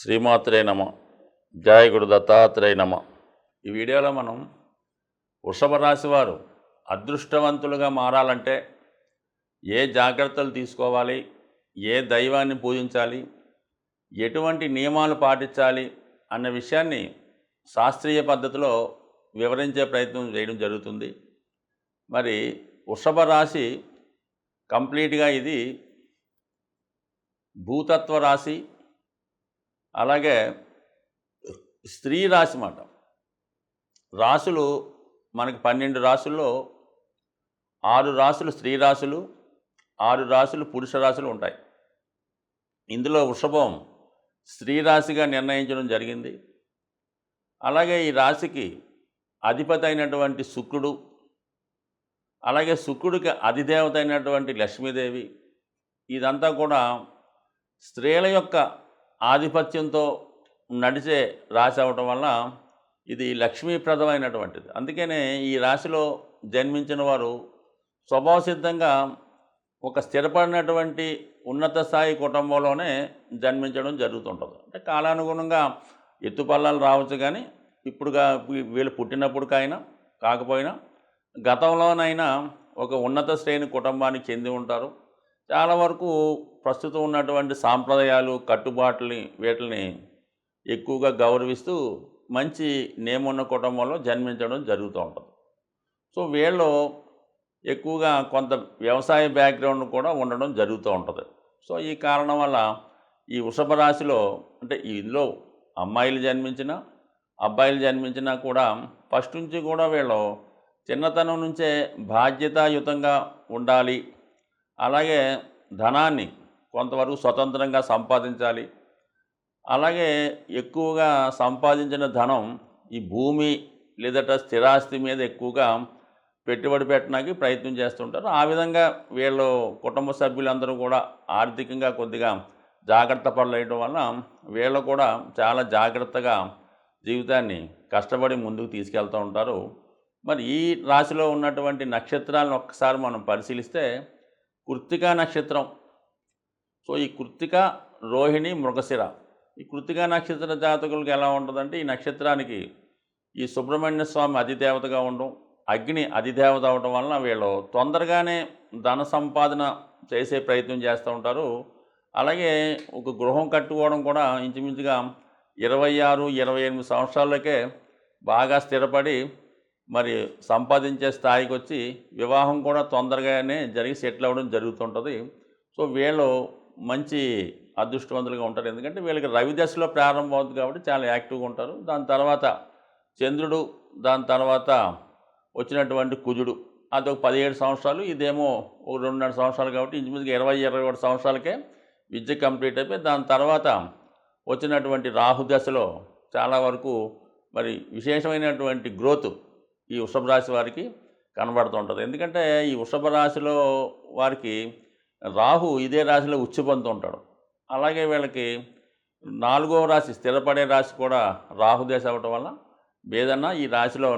శ్రీమాత్రే నమ. జయ గురు దత్తాత్రేయ నమ. ఈ వీడియోలో మనం వృషభ రాశి వారు అదృష్టవంతులుగా మారాలంటే ఏ జాగ్రత్తలు తీసుకోవాలి, ఏ దైవాన్ని పూజించాలి, ఎటువంటి నియమాలు పాటించాలి అన్న విషయాన్ని శాస్త్రీయ పద్ధతిలో వివరించే ప్రయత్నం చేయడం జరుగుతుంది. మరి వృషభ రాశి కంప్లీట్గా ఇది భూతత్వ రాశి, అలాగే స్త్రీ రాశి మాట. రాశులు మనకి 12 రాశుల్లో 6 రాశులు స్త్రీ రాశులు, 6 రాశులు పురుష రాశులు ఉంటాయి. ఇందులో వృషభం స్త్రీ రాశిగా నిర్ణయించడం జరిగింది. అలాగే ఈ రాశికి అధిపతి అయినటువంటి శుక్రుడు, అలాగే శుక్రుడికి అధిదేవత అయినటువంటి లక్ష్మీదేవి, ఇదంతా కూడా స్త్రీల యొక్క ఆధిపత్యంతో నడిచే రాశి అవటం వల్ల ఇది లక్ష్మీప్రదమైనటువంటిది. అందుకనే ఈ రాశిలో జన్మించిన వారు స్వభావసిద్ధంగా ఒక స్థిరపడినటువంటి ఉన్నత స్థాయి కుటుంబంలోనే జన్మించడం జరుగుతుంటుంది. అంటే కాలానుగుణంగా ఎత్తుపల్లాలు రావచ్చు, కానీ ఇప్పుడుగా వీళ్ళు పుట్టినప్పటికైనా కాకపోయినా గతంలోనైనా ఒక ఉన్నత శ్రేణి కుటుంబానికి చెంది ఉంటారు. చాలా వరకు ప్రస్తుతం ఉన్నటువంటి సాంప్రదాయాలు, కట్టుబాట్లని వీటిని ఎక్కువగా గౌరవిస్తూ మంచి నేమున్న కుటుంబంలో జన్మించడం జరుగుతూ ఉంటుంది. సో వీళ్ళు ఎక్కువగా కొంత వ్యవసాయ బ్యాక్గ్రౌండ్ కూడా ఉండడం జరుగుతూ ఉంటుంది. సో ఈ కారణం వల్ల ఈ వృషభ రాశిలో, అంటే ఇందులో అమ్మాయిలు జన్మించినా అబ్బాయిలు జన్మించినా కూడా ఫస్ట్ నుంచి కూడా వీళ్ళు చిన్నతనం నుంచే బాధ్యతాయుతంగా ఉండాలి, అలాగే ధనాన్ని కొంతవరకు స్వతంత్రంగా సంపాదించాలి, అలాగే ఎక్కువగా సంపాదించిన ధనం ఈ భూమి లేదట స్థిరాస్తి మీద ఎక్కువగా పెట్టుబడి పెట్టడానికి ప్రయత్నం చేస్తుంటారు. ఆ విధంగా వీళ్ళు కుటుంబ సభ్యులందరూ కూడా ఆర్థికంగా కొద్దిగా జాగ్రత్త పడలేయడం వల్ల వీళ్ళు కూడా చాలా జాగ్రత్తగా జీవితాన్ని కష్టపడి ముందుకు తీసుకెళ్తూ ఉంటారు. మరి ఈ రాశిలో ఉన్నటువంటి నక్షత్రాలను ఒక్కసారి మనం పరిశీలిస్తే కృత్తికా నక్షత్రం. సో ఈ కృత్తిక, రోహిణి, మృగశిర, ఈ కృత్తికా నక్షత్ర జాతకులకు ఎలా ఉంటుందంటే, ఈ నక్షత్రానికి ఈ సుబ్రహ్మణ్య స్వామి అధిదేవతగా ఉండడం, అగ్ని అధిదేవత అవడం వలన వీళ్ళు తొందరగానే ధన సంపాదన చేసే ప్రయత్నం చేస్తూ ఉంటారు. అలాగే ఒక గృహం కట్టుకోవడం కూడా ఇంచుమించుగా 26-28 సంవత్సరాలకే బాగా స్థిరపడి మరి సంపాదించే స్థాయికి వచ్చి వివాహం కూడా తొందరగానే జరిగి సెటిల్ అవ్వడం జరుగుతుంటుంది. సో వీళ్ళు మంచి అదృష్టవంతులుగా ఉంటారు. ఎందుకంటే వీళ్ళకి రవి దశలో ప్రారంభం అవుతుంది కాబట్టి చాలా యాక్టివ్గా ఉంటారు. దాని తర్వాత చంద్రుడు, దాని తర్వాత వచ్చినటువంటి కుజుడు, అదొక 17 సంవత్సరాలు, ఇదేమో ఒక 2.5 సంవత్సరాలు కాబట్టి ఇంచుమించుగా 20-21 సంవత్సరాలకే విద్య కంప్లీట్ అయిపోయి దాని తర్వాత వచ్చినటువంటి రాహు దశలో చాలా వరకు మరి విశేషమైనటువంటి గ్రోత్ ఈ వృషభ రాశి వారికి కనబడుతూ ఉంటుంది. ఎందుకంటే ఈ వృషభ రాశిలో వారికి రాహు ఇదే రాశిలో ఉచ్చి పొందుతూ ఉంటాడు. అలాగే వీళ్ళకి 4వ రాశి స్థిరపడే రాశి కూడా రాహుదేశ అవ్వటం వల్ల ఏదన్నా ఈ రాశిలో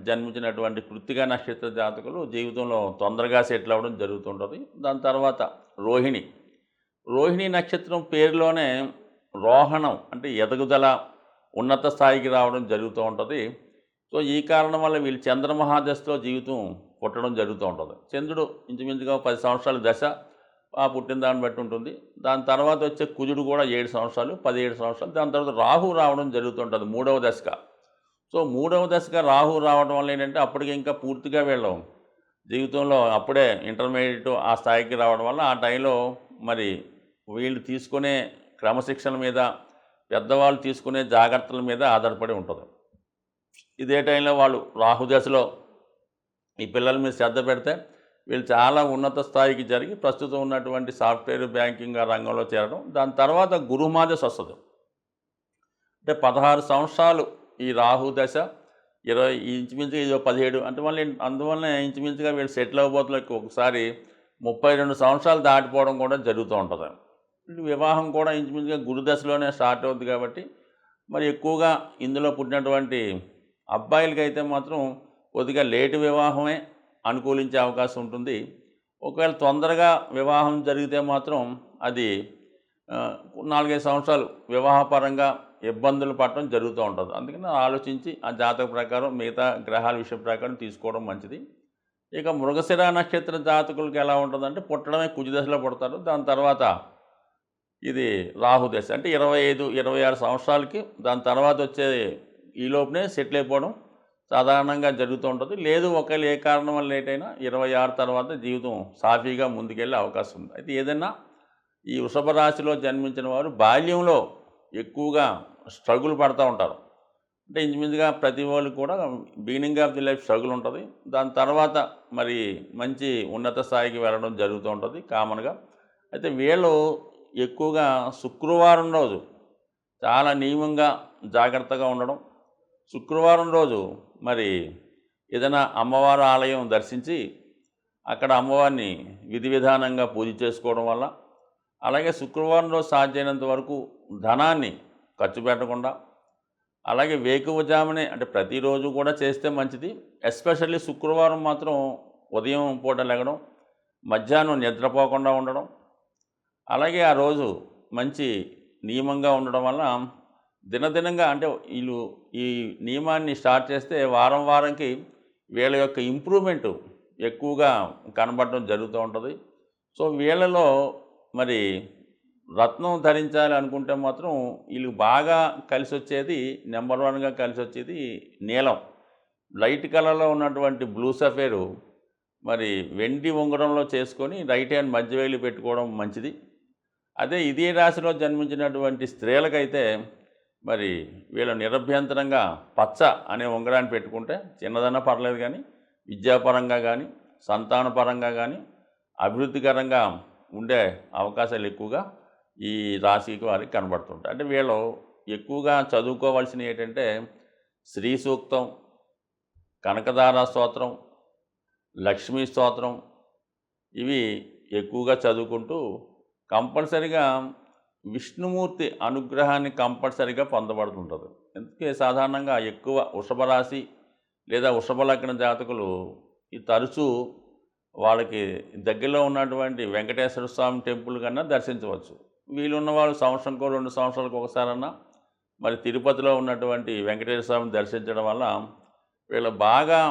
జన్మించినటువంటి కృత్తికా నక్షత్ర జాతకులు జీవితంలో తొందరగా సెటిల్ అవ్వడం జరుగుతుంటుంది. దాని తర్వాత రోహిణి నక్షత్రం పేరులోనే రోహణం అంటే ఎదుగుదల, ఉన్నత స్థాయికి రావడం జరుగుతూ ఉంటుంది. సో ఈ కారణం వల్ల వీళ్ళు చంద్రమహాదశలో జీవితం పుట్టడం జరుగుతూ ఉంటుంది. చంద్రుడు ఇంచుమించుగా 10 సంవత్సరాల దశ ఆ పుట్టిన దాన్ని బట్టి ఉంటుంది. దాని తర్వాత వచ్చే కుజుడు కూడా 7 సంవత్సరాలు, 17 సంవత్సరాలు. దాని తర్వాత రాహు రావడం జరుగుతుంటుంది 3వ దశగా. సో 3వ దశగా రాహు రావడం వల్ల ఏంటంటే అప్పటికి ఇంకా పూర్తిగా వీళ్ళు జీవితంలో అప్పుడే ఇంటర్మీడియట్ ఆ స్థాయికి రావడం వల్ల ఆ టైంలో మరి వీళ్ళు తీసుకునే క్రమశిక్షణ మీద, పెద్దవాళ్ళు తీసుకునే జాగ్రత్తల మీద ఆధారపడి ఉంటుంది. ఇదే టైంలో వాళ్ళు రాహుదశలో ఈ పిల్లల మీద శ్రద్ధ పెడితే వీళ్ళు చాలా ఉన్నత స్థాయికి జరిగి ప్రస్తుతం ఉన్నటువంటి సాఫ్ట్వేర్, బ్యాంకింగ్ రంగంలో చేరడం. దాని తర్వాత గురుమాదశ వస్తుంది. అంటే 16 సంవత్సరాలు ఈ రాహు దశ, 20 ఇంచుమించుగా ఇది 17, అంటే మళ్ళీ అందువల్లనే ఇంచుమించుగా వీళ్ళు సెటిల్ అవ్వబోతులకి ఒకసారి 32 సంవత్సరాలు దాటిపోవడం కూడా జరుగుతూ ఉంటుంది. వివాహం కూడా ఇంచుమించుగా గురుదశలోనే స్టార్ట్ అవుతుంది కాబట్టి మరి ఎక్కువగా ఇందులో పుట్టినటువంటి అబ్బాయిలకైతే మాత్రం కొద్దిగా లేటు వివాహమే అనుకూలించే అవకాశం ఉంటుంది. ఒకవేళ తొందరగా వివాహం జరిగితే మాత్రం అది 4-5 సంవత్సరాలు వివాహపరంగా ఇబ్బందులు పడటం జరుగుతూ ఉంటుంది. అందుకని ఆలోచించి ఆ జాతక ప్రకారం మిగతా గ్రహాల విషయం ప్రకారం తీసుకోవడం మంచిది. ఇక మృగశిర నక్షత్ర జాతకులకి ఎలా ఉంటుందంటే పుట్టడమే కుజ దశలో పుడతారు. దాని తర్వాత ఇది రాహు దశ అంటే 25-26 సంవత్సరాలకి దాని తర్వాత వచ్చే ఈ లోపునే సెటిల్ అయిపోవడం సాధారణంగా జరుగుతూ ఉంటుంది. లేదు ఒకవేళ ఏ కారణం వల్ల లేట్ అయినా 26 తర్వాత జీవితం సాఫీగా ముందుకెళ్ళే అవకాశం ఉంది. అయితే ఏదైనా ఈ వృషభ రాశిలో జన్మించిన వారు బాల్యంలో ఎక్కువగా స్ట్రగుల్ పడుతూ ఉంటారు. అంటే ఇంచుమించుగా ప్రతి వాళ్ళు కూడా beginning of the life struggle ఉంటుంది. దాని తర్వాత మరి మంచి ఉన్నత స్థాయికి వెళ్ళడం జరుగుతూ ఉంటుంది కామన్గా. అయితే వీళ్ళు ఎక్కువగా శుక్రవారం రోజు చాలా నియమంగా జాగ్రత్తగా ఉండడం, శుక్రవారం రోజు మరి ఏదైనా అమ్మవారి ఆలయం దర్శించి అక్కడ అమ్మవారిని విధి విధానంగా పూజ చేసుకోవడం వల్ల, అలాగే శుక్రవారం రోజు సాధ్యమైనంత వరకు ధనాన్ని ఖర్చు పెట్టకుండా, అలాగే వేకువజామునే అంటే ప్రతిరోజు కూడా చేస్తే మంచిది. ఎస్పెషల్లీ శుక్రవారం మాత్రం ఉదయం పూట లెగడం, మధ్యాహ్నం నిద్రపోకుండా ఉండడం, అలాగే ఆ రోజు మంచి నియమంగా ఉండడం వల్ల దినదినంగా అంటే వీళ్ళు ఈ నియమాన్ని స్టార్ట్ చేస్తే వారం వారంకి వీళ్ళ యొక్క ఇంప్రూవ్మెంటు ఎక్కువగా కనబడడం జరుగుతూ ఉంటుంది. సో వీళ్ళలో మరి రత్నం ధరించాలి అనుకుంటే మాత్రం వీళ్ళు బాగా కలిసి వచ్చేది నెంబర్ 1గా కలిసి వచ్చేది నీలం. లైట్ కలర్లో ఉన్నటువంటి బ్లూ సఫేరు మరి వెండి ఉంగరంలో చేసుకొని రైట్ హ్యాండ్ మధ్య వేలు పెట్టుకోవడం మంచిది. అదే ఇదే రాశిలో జన్మించినటువంటి స్త్రీలకైతే మరి వీళ్ళు నిరభ్యంతరంగా పచ్చ అనే ఉంగరాన్ని పెట్టుకుంటే చిన్నదన్నా పర్లేదు, కానీ విద్యాపరంగా కానీ సంతానపరంగా కానీ అభివృద్ధికరంగా ఉండే అవకాశాలు ఎక్కువగా ఈ రాశికి వారికి కనబడుతుంటాయి. అంటే వీళ్ళు ఎక్కువగా చదువుకోవాల్సినవి ఏంటంటే శ్రీ సూక్తం, కనకదార స్తోత్రం, లక్ష్మీ స్తోత్రం, ఇవి ఎక్కువగా చదువుకుంటూ కంపల్సరిగా విష్ణుమూర్తి అనుగ్రహాన్ని కంపల్సరిగా పొందబడుతుంటుంది. ఎందుకే సాధారణంగా ఎక్కువ వృషభ రాశి లేదా వృషభ లగ్న జాతకులు ఈ తరచూ వాళ్ళకి దగ్గరలో ఉన్నటువంటి వెంకటేశ్వర స్వామి టెంపుల్ కన్నా దర్శించవచ్చు. వీలున్న వాళ్ళు సంవత్సరంకో 2 సంవత్సరాలకు ఒకసారన్నా మరి తిరుపతిలో ఉన్నటువంటి వెంకటేశ్వర స్వామిని దర్శించడం వల్ల వీళ్ళు బాగా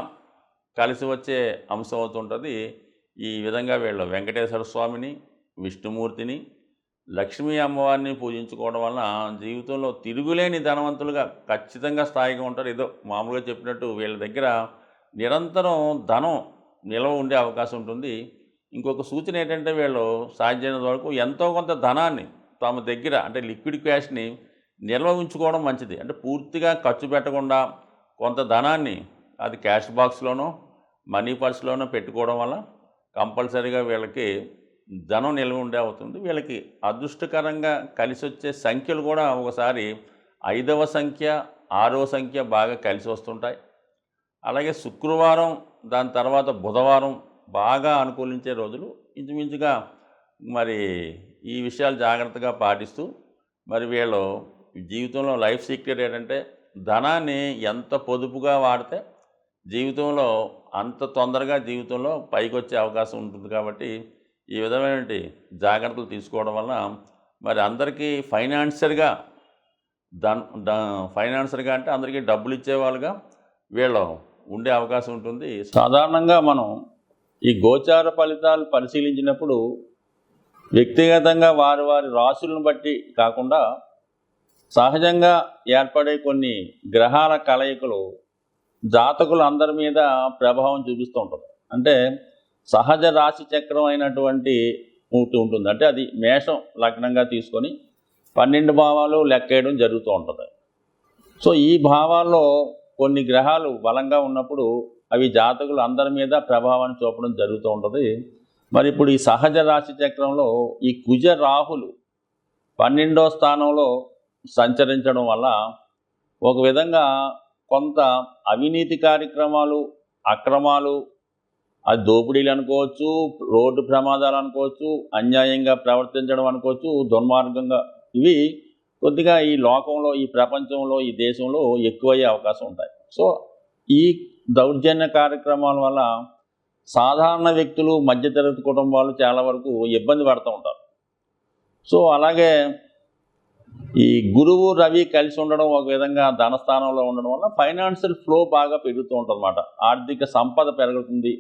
కలిసి వచ్చే అంశం అవుతుంటుంది. ఈ విధంగా వీళ్ళు వెంకటేశ్వర స్వామిని, విష్ణుమూర్తిని, లక్ష్మీ అమ్మవారిని పూజించుకోవడం వల్ల జీవితంలో తిరుగులేని ధనవంతులుగా ఖచ్చితంగా స్థాయిగా ఉంటారు. ఏదో మామూలుగా చెప్పినట్టు వీళ్ళ దగ్గర నిరంతరం ధనం నిల్వ ఉండే అవకాశం ఉంటుంది. ఇంకొక సూచన ఏంటంటే వీళ్ళు సాధ్యమైనంత వరకు ఎంతో కొంత ధనాన్ని తమ దగ్గర అంటే లిక్విడ్ క్యాష్ని నిల్వ ఉంచుకోవడం మంచిది. అంటే పూర్తిగా ఖర్చు పెట్టకుండా కొంత ధనాన్ని అది క్యాష్ బాక్స్లోనో మనీ పర్స్లోనో పెట్టుకోవడం వల్ల కంపల్సరీగా వీళ్ళకి ధనం నిల్వ ఉండే అవుతుంది. వీళ్ళకి అదృష్టకరంగా కలిసి వచ్చే సంఖ్యలు కూడా ఒకసారి 5వ సంఖ్య, 6వ సంఖ్య బాగా కలిసి వస్తుంటాయి. అలాగే శుక్రవారం, దాని తర్వాత బుధవారం బాగా అనుకూలించే రోజులు. ఇంచుమించుగా మరి ఈ విషయాలు జాగ్రత్తగా పాటిస్తూ మరి వీళ్ళు జీవితంలో లైఫ్ సీక్రెట్ ఏంటంటే ధనాన్ని ఎంత పొదుపుగా వాడితే జీవితంలో అంత తొందరగా జీవితంలో పైకి వచ్చే అవకాశం ఉంటుంది. కాబట్టి ఈ విధమైనటువంటి జాగ్రత్తలు తీసుకోవడం వల్ల మరి అందరికీ ఫైనాన్షియల్గా ఫైనాన్షియల్గా అంటే అందరికీ డబ్బులు ఇచ్చేవాళ్ళుగా వీళ్ళు ఉండే అవకాశం ఉంటుంది. సాధారణంగా మనం ఈ గోచార ఫలితాలు పరిశీలించినప్పుడు వ్యక్తిగతంగా వారి వారి రాశులను బట్టి కాకుండా సహజంగా ఏర్పడే కొన్ని గ్రహాల కలయికలు జాతకులు అందరి మీద ప్రభావం చూపిస్తూ ఉంటుంది. అంటే సహజ రాశి చక్రం అయినటువంటి ఉంటుంది. అంటే అది మేషం లగ్నంగా తీసుకొని 12 భావాలు లెక్కేయడం జరుగుతూ ఉంటుంది. సో ఈ భావాల్లో కొన్ని గ్రహాలు బలంగా ఉన్నప్పుడు అవి జాతకులు అందరి మీద ప్రభావాన్ని చూపడం జరుగుతూ ఉంటుంది. మరి ఇప్పుడు ఈ సహజ రాశి చక్రంలో ఈ కుజ రాహులు 12వ స్థానంలో సంచరించడం వల్ల ఒక విధంగా కొంత అవినీతి కార్యక్రమాలు, అక్రమాలు, అది దోపిడీలు అనుకోవచ్చు, రోడ్డు ప్రమాదాలు అనుకోవచ్చు, అన్యాయంగా ప్రవర్తించడం అనుకోవచ్చు, దుర్మార్గంగా, ఇవి కొద్దిగా ఈ లోకంలో, ఈ ప్రపంచంలో, ఈ దేశంలో ఎక్కువయ్యే అవకాశం ఉంటాయి. సో ఈ దౌర్జన్య కార్యక్రమాల వల్ల సాధారణ వ్యక్తులు, మధ్యతరగతి కుటుంబాలు చాలా వరకు ఇబ్బంది పడుతూ ఉంటారు. సో అలాగే ఈ గురువు రవి కలిసి ఉండడం ఒక విధంగా ధనస్థానంలో ఉండడం వల్ల ఫైనాన్షియల్ ఫ్లో బాగా పెరుగుతూ ఉంటుంది అన్నమాట. ఆర్థిక సంపద పెరుగుతుంది,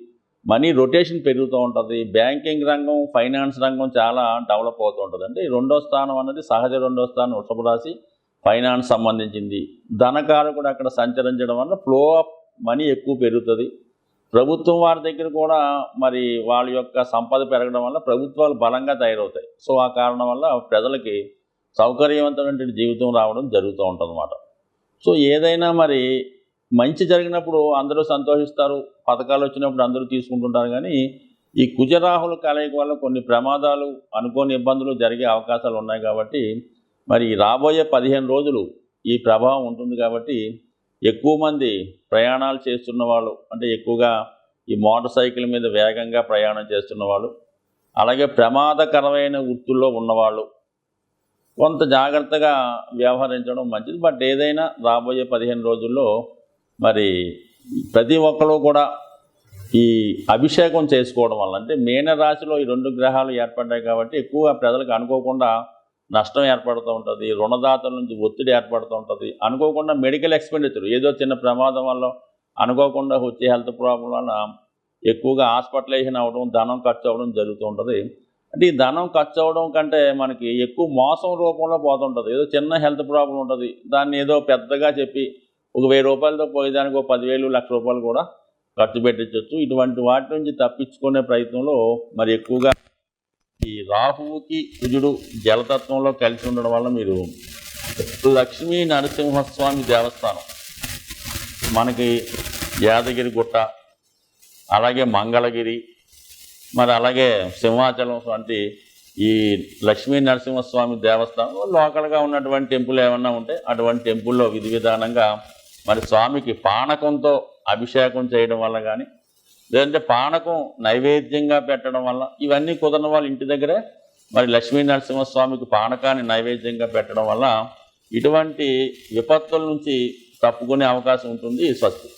మనీ రొటేషన్ పెరుగుతూ ఉంటుంది. బ్యాంకింగ్ రంగం, ఫైనాన్స్ రంగం చాలా డెవలప్ అవుతూ ఉంటుంది. అంటే రెండో స్థానం అన్నది సహజ రెండో స్థానం వృషభ రాశి, ఫైనాన్స్ సంబంధించింది. ధనకారకుడు అక్కడ సంచరించడం వల్ల ఫ్లో ఆఫ్ మనీ ఎక్కువ పెరుగుతుంది. ప్రభుత్వం వారి దగ్గర కూడా మరి వాళ్ళ యొక్క సంపద పెరగడం వల్ల ప్రభుత్వాలు బలంగా తయారవుతాయి. సో ఆ కారణం వల్ల ప్రజలకి సౌకర్యవంతమైన జీవితం రావడం జరుగుతూ ఉంటుంది అన్నమాట. సో ఏదైనా మరి మంచి జరిగినప్పుడు అందరూ సంతోషిస్తారు, పథకాలు వచ్చినప్పుడు అందరూ తీసుకుంటుంటారు. కానీ ఈ కుజరాహుల కలయిక వల్ల కొన్ని ప్రమాదాలు, అనుకోని ఇబ్బందులు జరిగే అవకాశాలు ఉన్నాయి. కాబట్టి మరి రాబోయే 15 రోజులు ఈ ప్రభావం ఉంటుంది. కాబట్టి ఎక్కువ మంది ప్రయాణాలు చేస్తున్న వాళ్ళు, అంటే ఎక్కువగా ఈ మోటార్ సైకిల్ మీద వేగంగా ప్రయాణం చేస్తున్న వాళ్ళు, అలాగే ప్రమాదకరమైన వృత్తుల్లో ఉన్నవాళ్ళు కొంత జాగ్రత్తగా వ్యవహరించడం మంచిది. బట్ ఏదైనా రాబోయే 15 రోజుల్లో మరి ప్రతి ఒక్కరు కూడా ఈ అభిషేకం చేసుకోవడం వల్ల, అంటే మీనరాశిలో ఈ 2 గ్రహాలు ఏర్పడ్డాయి కాబట్టి ఎక్కువగా ప్రజలకు అనుకోకుండా నష్టం ఏర్పడుతూ ఉంటుంది, రుణదాతల నుంచి ఒత్తిడి ఏర్పడుతూ ఉంటుంది. అనుకోకుండా మెడికల్ ఎక్స్పెండిచర్, ఏదో చిన్న ప్రమాదం వల్ల అనుకోకుండా వచ్చే హెల్త్ ప్రాబ్లం వల్ల ఎక్కువగా హాస్పిటలైజేషన్ అవ్వడం, ధనం ఖర్చు అవ్వడం జరుగుతూ ఉంటుంది. అంటే ఈ ధనం ఖర్చు అవ్వడం కంటే మనకి ఎక్కువ మోసం రూపంలో పోతుంటుంది. ఏదో చిన్న హెల్త్ ప్రాబ్లం ఉంటుంది, దాన్ని ఏదో పెద్దగా చెప్పి ఒక 1000 రూపాయలతో పోయేదానికి ఒక 10,000, 1,00,000 రూపాయలు కూడా ఖర్చు పెట్టించవచ్చు. ఇటువంటి వాటి నుంచి తప్పించుకునే ప్రయత్నంలో మరి ఎక్కువగా ఈ రాహువుకి కుజుడు జలతత్వంలో కలిసి ఉండడం వల్ల మీరు లక్ష్మీ నరసింహస్వామి దేవస్థానం, మనకి యాదగిరి గుట్ట, అలాగే మంగళగిరి, మరి అలాగే సింహాచలం వంటి ఈ లక్ష్మీ నరసింహస్వామి దేవస్థానంలో లోకల్గా ఉన్నటువంటి టెంపుల్ ఏమన్నా ఉంటే అటువంటి టెంపుల్లో విధి విధానంగా మరి స్వామికి పానకంతో అభిషేకం చేయడం వల్ల కానీ, లేదంటే పానకం నైవేద్యంగా పెట్టడం వల్ల, ఇవన్నీ కుదరని వాళ్ళు ఇంటి దగ్గరే మరి లక్ష్మీ నరసింహస్వామికి పానకాన్ని నైవేద్యంగా పెట్టడం వల్ల ఇటువంటి విపత్తుల నుంచి తప్పుకునే అవకాశం ఉంటుంది. స్వస్తి.